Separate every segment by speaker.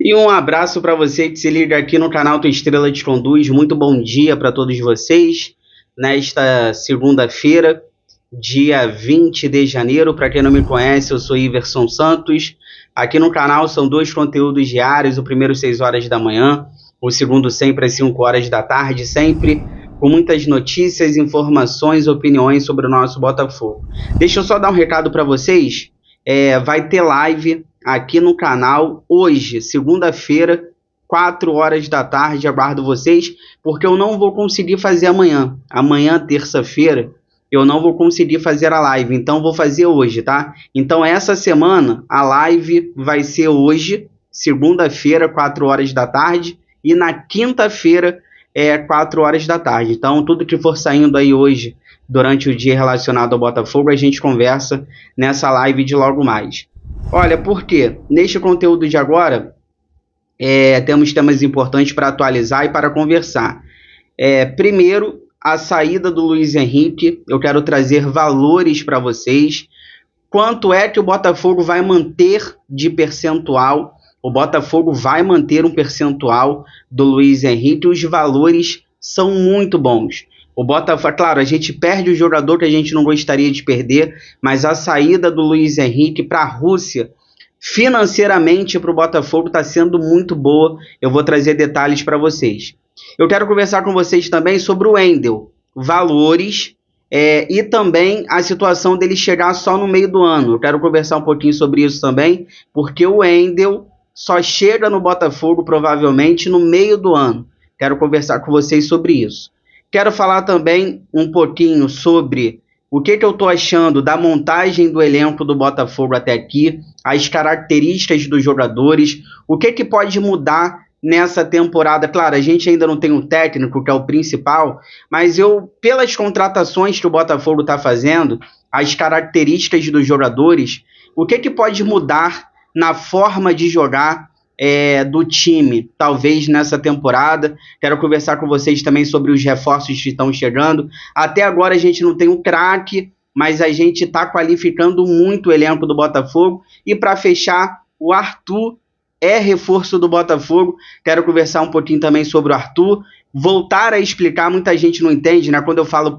Speaker 1: E um abraço para você que se liga aqui no canal Tua Estrela Te Conduz. Muito bom dia para todos vocês nesta segunda-feira, dia 20 de janeiro. Para quem não me conhece, eu sou Iverson Santos. Aqui no canal são dois conteúdos diários, o primeiro 6 horas da manhã, o segundo sempre às 5 horas da tarde, sempre com muitas notícias, informações, opiniões sobre o nosso Botafogo. Deixa eu só dar um recado para vocês. Vai ter live aqui no canal hoje, segunda-feira, 4 horas da tarde. Aguardo vocês, porque eu não vou conseguir fazer amanhã. Amanhã, terça-feira, eu não vou conseguir fazer a live, então vou fazer hoje, tá? Então essa semana a live vai ser hoje, segunda-feira, 4 horas da tarde, e na quinta-feira, 4 horas da tarde. Então tudo que for saindo aí hoje, durante o dia relacionado ao Botafogo, a gente conversa nessa live de logo mais. Olha, por quê? Neste conteúdo de agora, temos temas importantes para atualizar e para conversar. Primeiro, a saída do Luiz Henrique. Eu quero trazer valores para vocês. Quanto é que o Botafogo vai manter de percentual? O Botafogo vai manter um percentual do Luiz Henrique. Os valores são muito bons. O Botafogo, claro, a gente perde o jogador que a gente não gostaria de perder, mas a saída do Luiz Henrique para a Rússia, financeiramente para o Botafogo, está sendo muito boa. Eu vou trazer detalhes para vocês. Eu quero conversar com vocês também sobre o Wendel, valores e também a situação dele chegar só no meio do ano. Eu quero conversar um pouquinho sobre isso também, porque o Wendel só chega no Botafogo provavelmente no meio do ano. Quero conversar com vocês sobre isso. Quero falar também um pouquinho sobre o que eu estou achando da montagem do elenco do Botafogo até aqui, as características dos jogadores, o que pode mudar nessa temporada. Claro, a gente ainda não tem um técnico, que é o principal, mas pelas contratações que o Botafogo está fazendo, as características dos jogadores, o que pode mudar na forma de jogar do time, talvez nessa temporada. Quero conversar com vocês também sobre os reforços que estão chegando. Até agora a gente não tem um craque, mas a gente está qualificando muito o elenco do Botafogo. E para fechar, o Arthur é reforço do Botafogo. Quero conversar um pouquinho também sobre o Arthur. Voltar a explicar, muita gente não entende, né? Quando eu falo,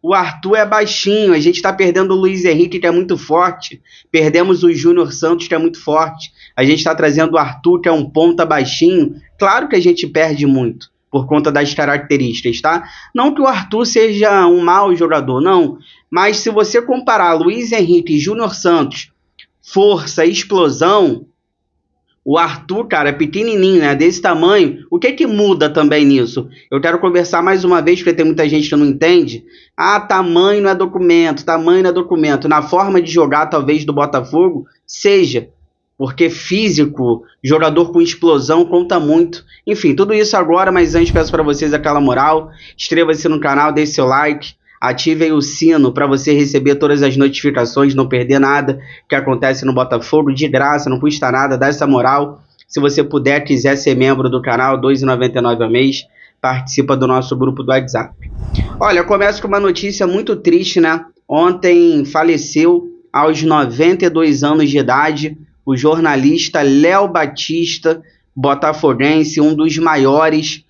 Speaker 1: o Arthur é baixinho, a gente está perdendo o Luiz Henrique, que é muito forte, perdemos o Júnior Santos, que é muito forte, a gente está trazendo o Arthur, que é um ponta baixinho. Claro que a gente perde muito por conta das características, tá? Não que o Arthur seja um mau jogador, não, mas se você comparar Luiz Henrique e Júnior Santos, força, explosão, o Arthur, cara, é pequenininho, né? Desse tamanho. O que muda também nisso? Eu quero conversar mais uma vez, porque tem muita gente que não entende. Tamanho não é documento, tamanho não é documento. Na forma de jogar, talvez, do Botafogo, seja. Porque físico, jogador com explosão, conta muito. Enfim, tudo isso agora, mas antes peço para vocês aquela moral. Inscreva-se no canal, deixe seu like. Ative aí o sino para você receber todas as notificações, não perder nada que acontece no Botafogo, de graça, não custa nada, dá essa moral. Se você puder, quiser ser membro do canal, R$ 2,99 ao mês, participa do nosso grupo do WhatsApp. Olha, eu começo com uma notícia muito triste, né? Ontem faleceu, aos 92 anos de idade, o jornalista Léo Batista, botafoguense, um dos maiores,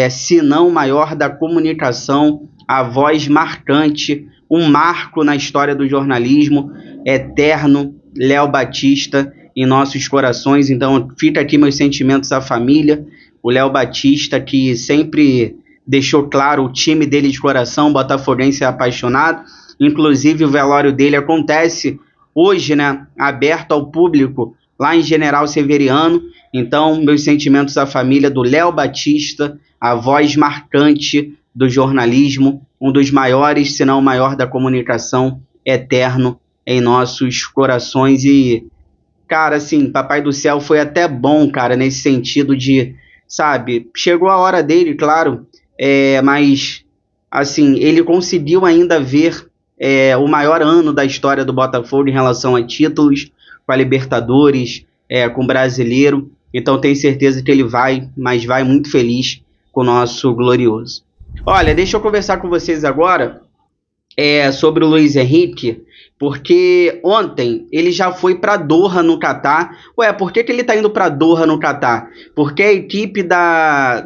Speaker 1: se não o maior da comunicação, a voz marcante, um marco na história do jornalismo, eterno, Léo Batista em nossos corações. Então fica aqui meus sentimentos à família, o Léo Batista, que sempre deixou claro o time dele de coração, botafoguense apaixonado. Inclusive o velório dele acontece hoje, né, aberto ao público, lá em General Severiano. Então meus sentimentos à família do Léo Batista, a voz marcante do jornalismo, um dos maiores, se não o maior da comunicação, eterno em nossos corações. E, cara, assim, Papai do Céu foi até bom, cara, nesse sentido de, sabe, chegou a hora dele, claro, mas, assim, ele conseguiu ainda ver o maior ano da história do Botafogo em relação a títulos, com a Libertadores, com o Brasileiro. Então tenho certeza que ele vai, mas vai muito feliz com o nosso glorioso. Olha, deixa eu conversar com vocês agora sobre o Luiz Henrique. Porque ontem ele já foi para Doha, no Catar. Ué, por que ele está indo para Doha, no Catar? Porque a equipe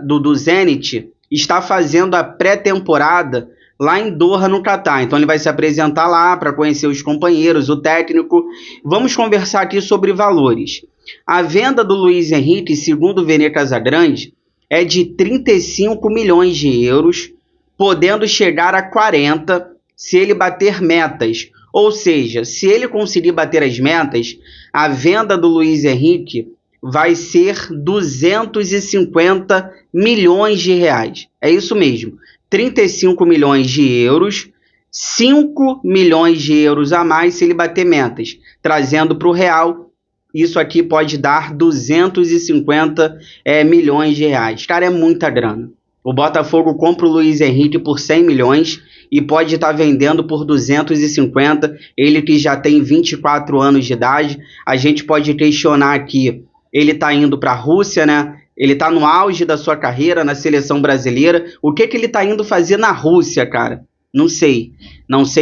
Speaker 1: do Zenit está fazendo a pré-temporada lá em Doha, no Catar. Então ele vai se apresentar lá para conhecer os companheiros, o técnico. Vamos conversar aqui sobre valores. A venda do Luiz Henrique, segundo o Vene Casagrande, é de 35 milhões de euros, podendo chegar a 40 se ele bater metas. Ou seja, se ele conseguir bater as metas, a venda do Luiz Henrique vai ser 250 milhões de reais. É isso mesmo, 35 milhões de euros, 5 milhões de euros a mais se ele bater metas. Trazendo para o real, isso aqui pode dar 250 milhões de reais. Cara, é muita grana. O Botafogo compra o Luiz Henrique por 100 milhões e pode estar vendendo por 250, ele que já tem 24 anos de idade. A gente pode questionar aqui, ele está indo para a Rússia, né? Ele está no auge da sua carreira na seleção brasileira. O que ele está indo fazer na Rússia, cara? Não sei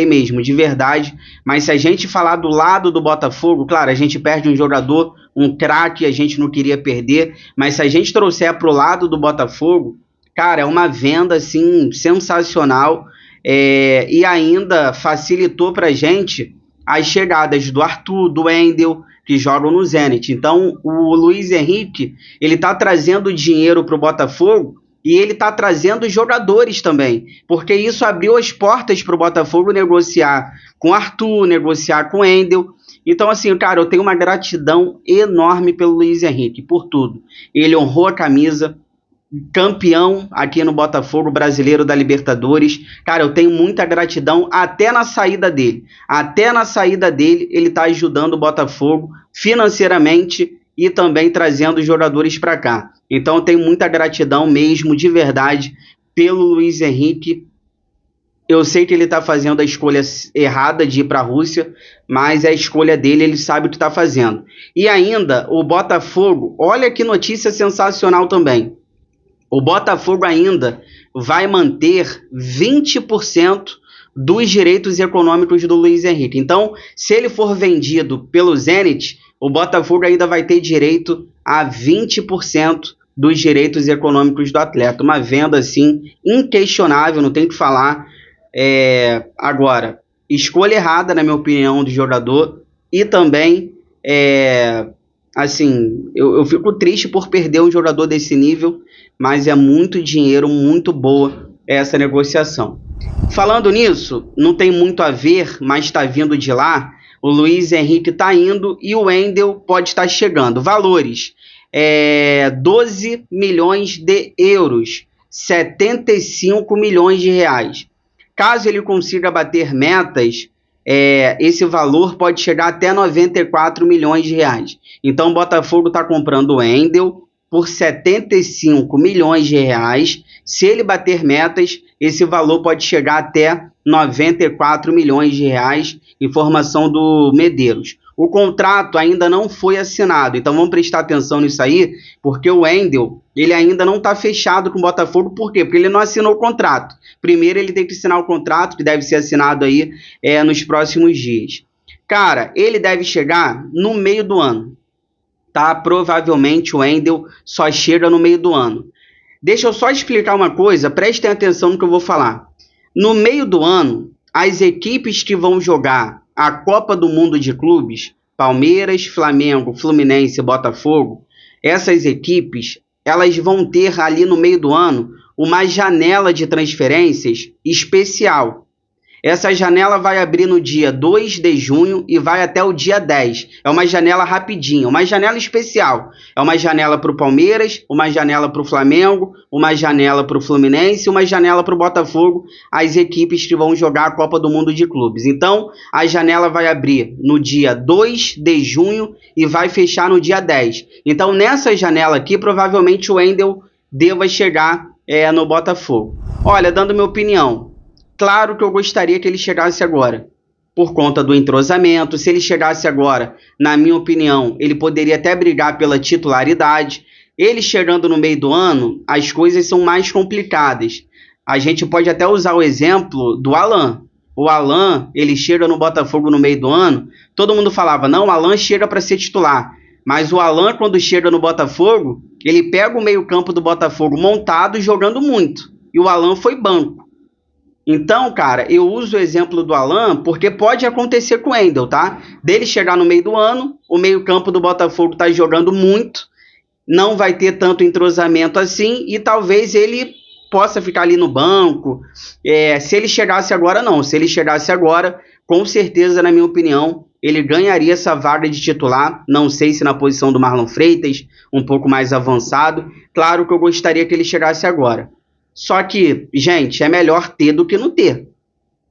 Speaker 1: mesmo, de verdade. Mas se a gente falar do lado do Botafogo, claro, a gente perde um jogador, um craque, a gente não queria perder. Mas se a gente trouxer para o lado do Botafogo, cara, é uma venda assim sensacional. E ainda facilitou para a gente as chegadas do Arthur, do Wendel, que jogam no Zenit. Então o Luiz Henrique, ele está trazendo dinheiro para o Botafogo e ele está trazendo jogadores também, porque isso abriu as portas para o Botafogo negociar com o Arthur, negociar com o Wendel. Então assim, cara, eu tenho uma gratidão enorme pelo Luiz Henrique, por tudo. Ele honrou a camisa, campeão aqui no Botafogo, brasileiro da Libertadores. Cara, eu tenho muita gratidão até na saída dele. Até na saída dele, ele tá ajudando o Botafogo financeiramente e também trazendo jogadores para cá. Então eu tenho muita gratidão mesmo, de verdade, pelo Luiz Henrique. Eu sei que ele tá fazendo a escolha errada de ir para a Rússia, mas é a escolha dele, ele sabe o que tá fazendo. E ainda, o Botafogo, olha que notícia sensacional também. O Botafogo ainda vai manter 20% dos direitos econômicos do Luiz Henrique. Então, se ele for vendido pelo Zenit, o Botafogo ainda vai ter direito a 20% dos direitos econômicos do atleta. Uma venda, assim, inquestionável, não tem o que falar. Agora, escolha errada, na minha opinião, do jogador. E também, assim, eu fico triste por perder um jogador desse nível, mas é muito dinheiro, muito boa essa negociação. Falando nisso, não tem muito a ver, mas está vindo de lá. O Luiz Henrique está indo e o Wendel pode estar chegando. Valores, 12 milhões de euros, 75 milhões de reais. Caso ele consiga bater metas, esse valor pode chegar até 94 milhões de reais. Então o Botafogo está comprando o Wendel por 75 milhões de reais. Se ele bater metas, esse valor pode chegar até 94 milhões de reais, informação do Medeiros. O contrato ainda não foi assinado, então vamos prestar atenção nisso aí, porque o Wendel, ele ainda não está fechado com o Botafogo. Por quê? Porque ele não assinou o contrato. Primeiro ele tem que assinar o contrato, que deve ser assinado aí nos próximos dias. Cara, ele deve chegar no meio do ano. Tá? Provavelmente o Wendel só chega no meio do ano. Deixa eu só explicar uma coisa, prestem atenção no que eu vou falar. No meio do ano, as equipes que vão jogar a Copa do Mundo de Clubes, Palmeiras, Flamengo, Fluminense e Botafogo, essas equipes, elas vão ter ali no meio do ano uma janela de transferências especial. Essa janela vai abrir no dia 2 de junho e vai até o dia 10. É uma janela rapidinha, uma janela especial. É uma janela para o Palmeiras, uma janela para o Flamengo, uma janela para o Fluminense, uma janela para o Botafogo, as equipes que vão jogar a Copa do Mundo de Clubes. Então, a janela vai abrir no dia 2 de junho e vai fechar no dia 10. Então, nessa janela aqui, provavelmente o Wendel deva chegar no Botafogo. Olha, dando minha opinião, claro que eu gostaria que ele chegasse agora, por conta do entrosamento. Se ele chegasse agora, na minha opinião, ele poderia até brigar pela titularidade. Ele chegando no meio do ano, as coisas são mais complicadas. A gente pode até usar o exemplo do Alan. o Alan, ele chega no Botafogo no meio do ano, todo mundo falava, não, o Alan chega para ser titular. Mas o Alan, quando chega no Botafogo, ele pega o meio-campo do Botafogo montado jogando muito. E o Alan foi banco. Então, cara, eu uso o exemplo do Alan porque pode acontecer com o Wendel, tá? Dele chegar no meio do ano, o meio-campo do Botafogo tá jogando muito, não vai ter tanto entrosamento assim e talvez ele possa ficar ali no banco. Se ele chegasse agora, não. Se ele chegasse agora, com certeza, na minha opinião, ele ganharia essa vaga de titular. Não sei se na posição do Marlon Freitas, um pouco mais avançado. Claro que eu gostaria que ele chegasse agora. Só que, gente, é melhor ter do que não ter.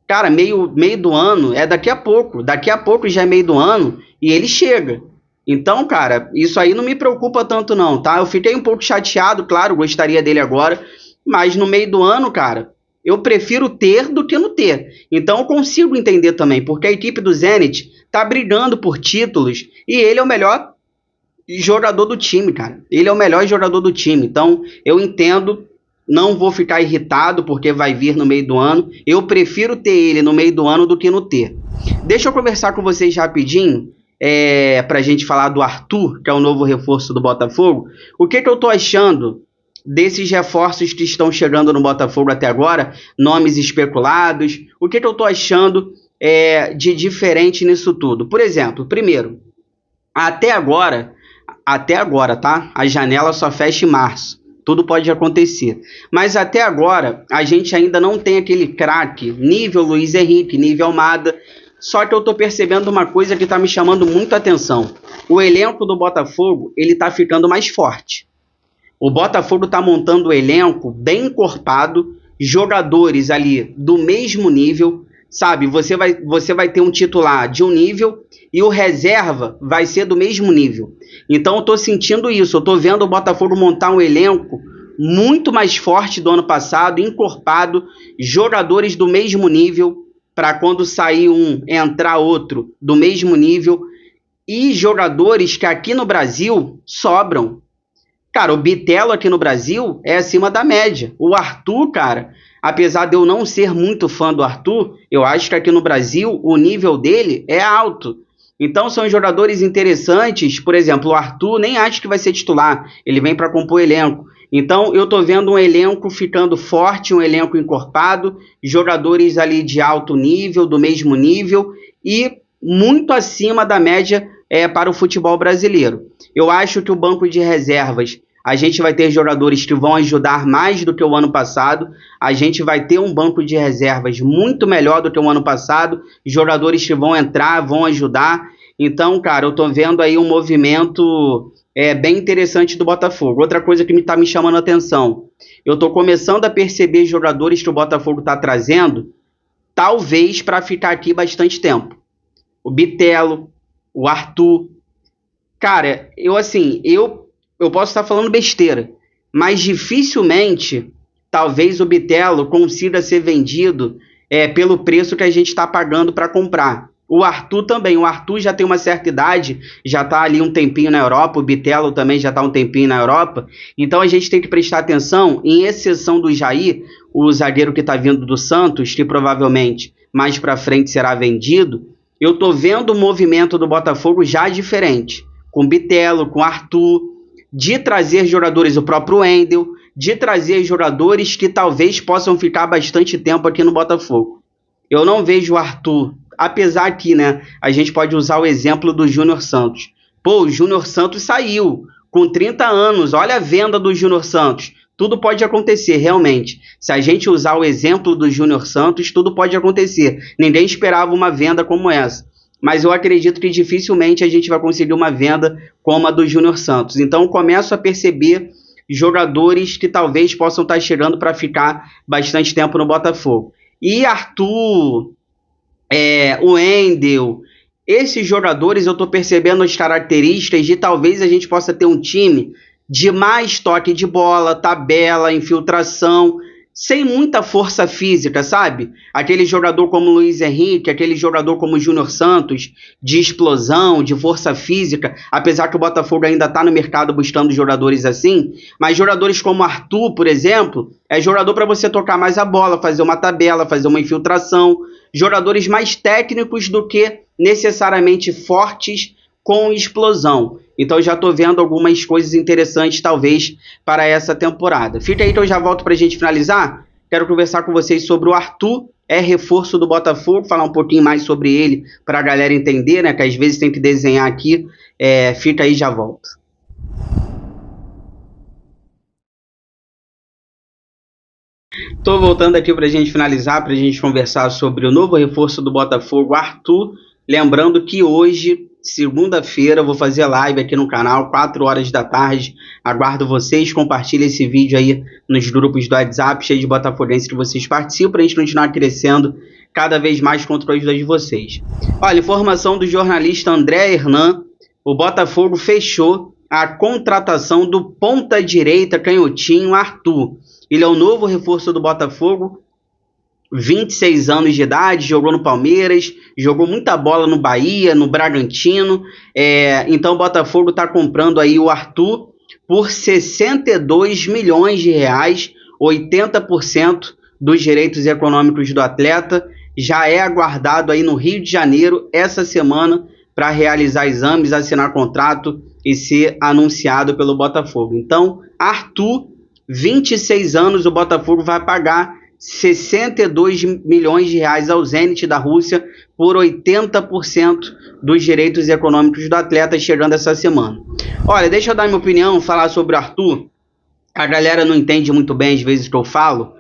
Speaker 1: Cara, meio do ano é daqui a pouco. Daqui a pouco já é meio do ano e ele chega. Então, cara, isso aí não me preocupa tanto não, tá? Eu fiquei um pouco chateado, claro, gostaria dele agora, mas no meio do ano, cara, eu prefiro ter do que não ter. Então eu consigo entender também, porque a equipe do Zenit tá brigando por títulos e ele é o melhor jogador do time, cara. Ele é o melhor jogador do time. Então eu entendo, não vou ficar irritado porque vai vir no meio do ano. Eu prefiro ter ele no meio do ano do que não ter. Deixa eu conversar com vocês rapidinho. Pra gente falar do Arthur, que é o novo reforço do Botafogo. O que eu tô achando desses reforços que estão chegando no Botafogo até agora, nomes especulados, o que eu tô achando de diferente nisso tudo? Por exemplo, primeiro, até agora, tá? A janela só fecha em março. Tudo pode acontecer. Mas até agora, a gente ainda não tem aquele craque, nível Luiz Henrique, nível Almada. Só que eu tô percebendo uma coisa que tá me chamando muito a atenção. O elenco do Botafogo, ele tá ficando mais forte. O Botafogo tá montando um elenco bem encorpado, jogadores ali do mesmo nível, sabe? Você vai ter um titular de um nível e o reserva vai ser do mesmo nível. Então eu tô sentindo isso, eu tô vendo o Botafogo montar um elenco muito mais forte do ano passado, encorpado, jogadores do mesmo nível, para quando sair um, entrar outro do mesmo nível, e jogadores que aqui no Brasil sobram. Cara, o Bitelo aqui no Brasil é acima da média. O Arthur, cara, apesar de eu não ser muito fã do Arthur, eu acho que aqui no Brasil o nível dele é alto. Então são jogadores interessantes. Por exemplo, o Arthur nem acho que vai ser titular, ele vem para compor elenco. Então eu tô vendo um elenco ficando forte, um elenco encorpado, jogadores ali de alto nível, do mesmo nível e muito acima da média para o futebol brasileiro. Eu acho que o banco de reservas, a gente vai ter jogadores que vão ajudar mais do que o ano passado, a gente vai ter um banco de reservas muito melhor do que o ano passado, jogadores que vão entrar, vão ajudar. Então, cara, eu tô vendo aí um movimento bem interessante do Botafogo. Outra coisa que tá me chamando a atenção, eu tô começando a perceber jogadores que o Botafogo tá trazendo, talvez para ficar aqui bastante tempo. O Bitelo, o Arthur. Cara, eu posso estar falando besteira, mas dificilmente, talvez o Bitelo consiga ser vendido pelo preço que a gente está pagando para comprar. O Arthur também, o Arthur já tem uma certa idade, já está ali um tempinho na Europa, o Bitelo também já está um tempinho na Europa, então a gente tem que prestar atenção, em exceção do Jair, o zagueiro que está vindo do Santos, que provavelmente mais para frente será vendido. Eu estou vendo o movimento do Botafogo já diferente, com Bitelo, com Arthur, de trazer jogadores, o próprio Wendel, de trazer jogadores que talvez possam ficar bastante tempo aqui no Botafogo. Eu não vejo o Arthur, apesar que, né, a gente pode usar o exemplo do Júnior Santos. Pô, o Júnior Santos saiu com 30 anos, olha a venda do Júnior Santos. Tudo pode acontecer, realmente. Se a gente usar o exemplo do Júnior Santos, tudo pode acontecer. Ninguém esperava uma venda como essa. Mas eu acredito que dificilmente a gente vai conseguir uma venda como a do Júnior Santos. Então eu começo a perceber jogadores que talvez possam estar chegando para ficar bastante tempo no Botafogo. E Arthur, o Wendel, esses jogadores eu estou percebendo as características de talvez a gente possa ter um time de mais toque de bola, tabela, infiltração, sem muita força física, sabe? Aquele jogador como Luiz Henrique, aquele jogador como Júnior Santos, de explosão, de força física, apesar que o Botafogo ainda está no mercado buscando jogadores assim, mas jogadores como Arthur, por exemplo, é jogador para você tocar mais a bola, fazer uma tabela, fazer uma infiltração, jogadores mais técnicos do que necessariamente fortes com explosão. Então já estou vendo algumas coisas interessantes, talvez, para essa temporada. Fica aí que eu já volto para a gente finalizar. Quero conversar com vocês sobre o Arthur, é reforço do Botafogo, falar um pouquinho mais sobre ele para a galera entender, né? Que às vezes tem que desenhar aqui. Fica aí, já volto. Estou voltando aqui para a gente finalizar, para a gente conversar sobre o novo reforço do Botafogo, Arthur. Lembrando que hoje, segunda-feira, eu vou fazer live aqui no canal, 4 horas da tarde. Aguardo vocês, compartilhem esse vídeo aí nos grupos do WhatsApp, cheio de botafoguenses que vocês participam, para a gente continuar crescendo cada vez mais contra a ajuda de vocês. Olha, informação do jornalista André Hernan, o Botafogo fechou a contratação do ponta-direita canhotinho Arthur. Ele é o novo reforço do Botafogo, 26 anos de idade, jogou no Palmeiras, jogou muita bola no Bahia, no Bragantino. Então o Botafogo está comprando aí o Arthur por 62 milhões de reais, 80% dos direitos econômicos do atleta. Já é aguardado aí no Rio de Janeiro essa semana para realizar exames, assinar contrato e ser anunciado pelo Botafogo. Então, Arthur, 26 anos, o Botafogo vai pagar 62 milhões de reais ao Zenit da Rússia por 80% dos direitos econômicos do atleta, chegando essa semana. Olha, deixa eu dar minha opinião, falar sobre o Arthur. A galera não entende muito bem às vezes que eu falo,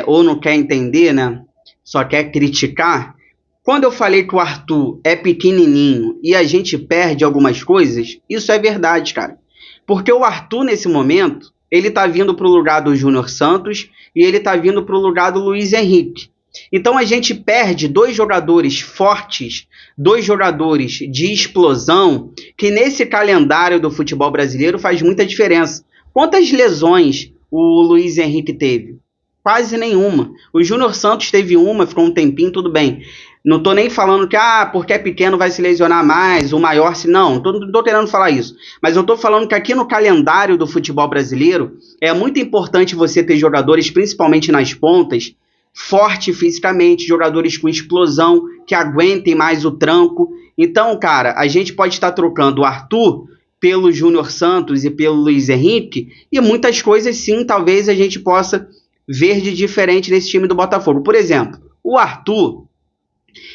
Speaker 1: ou não quer entender, né? Só quer criticar. Quando eu falei que o Arthur é pequenininho e a gente perde algumas coisas, isso é verdade, cara. Porque o Arthur, nesse momento, ele tá vindo pro lugar do Júnior Santos e ele tá vindo pro lugar do Luiz Henrique. Então a gente perde 2 jogadores fortes, 2 jogadores de explosão, que nesse calendário do futebol brasileiro faz muita diferença. Quantas lesões o Luiz Henrique teve? Quase nenhuma. O Júnior Santos teve uma, ficou um tempinho, tudo bem. Não tô nem falando que, porque é pequeno vai se lesionar mais, o maior se... Não tô querendo falar isso. Mas eu tô falando que aqui no calendário do futebol brasileiro é muito importante você ter jogadores, principalmente nas pontas, forte fisicamente, jogadores com explosão, que aguentem mais o tranco. Então, cara, a gente pode estar trocando o Arthur pelo Júnior Santos e pelo Luiz Henrique, e muitas coisas sim, talvez a gente possa ver de diferente nesse time do Botafogo. Por exemplo, o Arthur,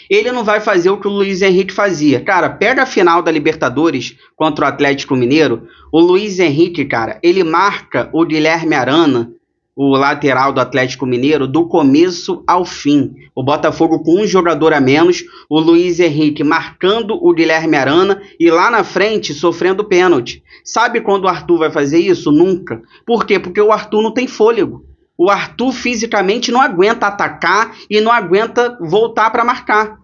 Speaker 1: ele não vai fazer o que o Luiz Henrique fazia. Cara, pega a final da Libertadores contra o Atlético Mineiro. O Luiz Henrique, cara, ele marca o Guilherme Arana, o lateral do Atlético Mineiro, do começo ao fim. O Botafogo com um jogador a menos, o Luiz Henrique marcando o Guilherme Arana e lá na frente sofrendo pênalti. Sabe quando o Arthur vai fazer isso? Nunca. Por quê? Porque o Arthur não tem fôlego. O Arthur fisicamente não aguenta atacar e não aguenta voltar para marcar.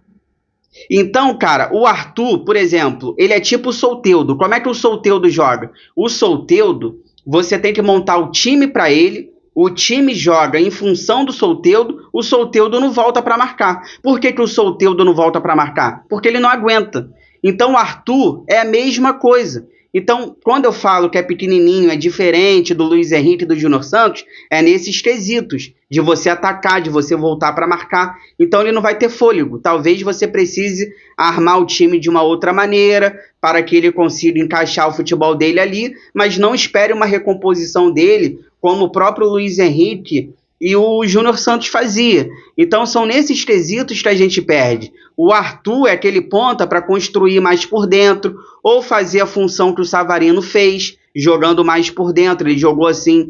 Speaker 1: Então, cara, o Arthur, por exemplo, ele é tipo o Soteldo. Como é que o Soteldo joga? O Soteldo, você tem que montar o time para ele, o time joga em função do Soteldo, o Soteldo não volta para marcar. Por que o Soteldo não volta para marcar? Porque ele não aguenta. Então, o Arthur é a mesma coisa. Então, quando eu falo que é pequenininho, é diferente do Luiz Henrique e do Júnior Santos, é nesses quesitos, de você atacar, de você voltar para marcar. Então, ele não vai ter fôlego. Talvez você precise armar o time de uma outra maneira, para que ele consiga encaixar o futebol dele ali, mas não espere uma recomposição dele, como o próprio Luiz Henrique e o Júnior Santos fazia. Então são nesses quesitos que a gente perde. O Arthur é aquele ponta para construir mais por dentro, ou fazer a função que o Savarino fez, jogando mais por dentro. Ele jogou assim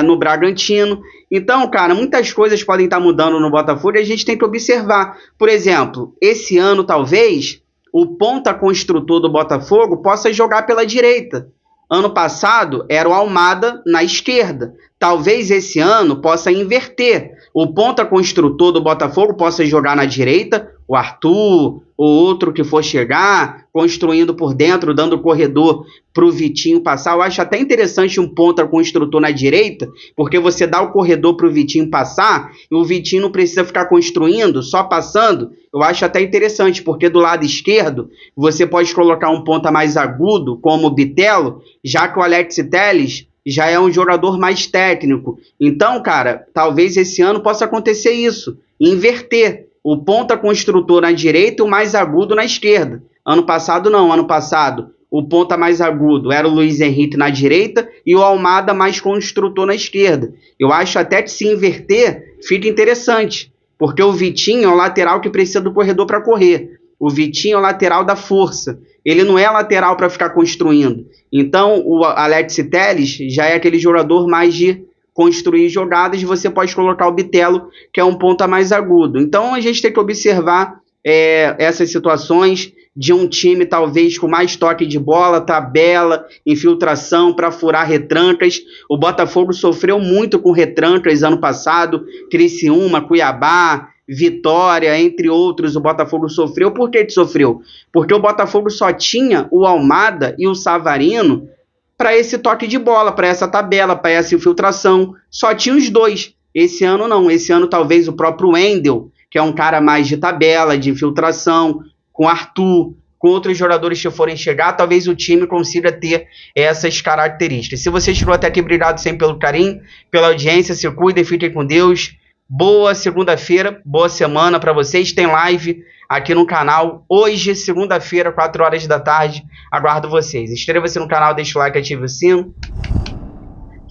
Speaker 1: no Bragantino. Então, cara, muitas coisas podem estar mudando no Botafogo e a gente tem que observar. Por exemplo, esse ano talvez o ponta construtor do Botafogo possa jogar pela direita. Ano passado era o Almada na esquerda. Talvez esse ano possa inverter. O ponta construtor do Botafogo possa jogar na direita, o Arthur, ou outro que for chegar, construindo por dentro, dando corredor para o Vitinho passar. Eu acho até interessante um ponta construtor na direita, porque você dá o corredor para o Vitinho passar, e o Vitinho não precisa ficar construindo, só passando. Eu acho até interessante, porque do lado esquerdo, você pode colocar um ponta mais agudo, como o Bitelo, já que o Alex Telles já é um jogador mais técnico. Então, cara, talvez esse ano possa acontecer isso, inverter o ponta construtor na direita e o mais agudo na esquerda. Ano passado não, ano passado o ponta mais agudo era o Luiz Henrique na direita e o Almada mais construtor na esquerda. Eu acho até que se inverter fica interessante, porque o Vitinho é o lateral que precisa do corredor para correr. O Vitinho é o lateral da força. Ele não é lateral para ficar construindo. Então, o Alex Telles já é aquele jogador mais de construir jogadas. Você pode colocar o Bitelo, que é um ponta mais agudo. Então, a gente tem que observar essas situações de um time talvez com mais toque de bola, tabela, infiltração para furar retrancas. O Botafogo sofreu muito com retrancas ano passado, Criciúma, Cuiabá, Vitória, entre outros. O Botafogo sofreu. Por que sofreu? Porque o Botafogo só tinha o Almada e o Savarino para esse toque de bola, para essa tabela, para essa infiltração. Só tinha os dois. Esse ano não. Esse ano talvez o próprio Wendel, que é um cara mais de tabela, de infiltração, com Arthur, com outros jogadores que forem chegar, talvez o time consiga ter essas características. Se você chegou até aqui, obrigado sempre pelo carinho, pela audiência, se cuidem, fiquem com Deus. Boa segunda-feira, boa semana para vocês. Tem live aqui no canal hoje, segunda-feira, 4 horas da tarde. Aguardo vocês. Inscreva-se no canal, deixa o like, ative o sino.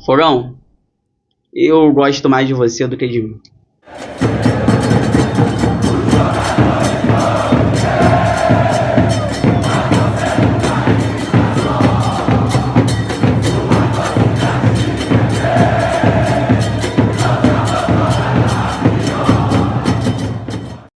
Speaker 1: Forão, eu gosto mais de você do que de mim.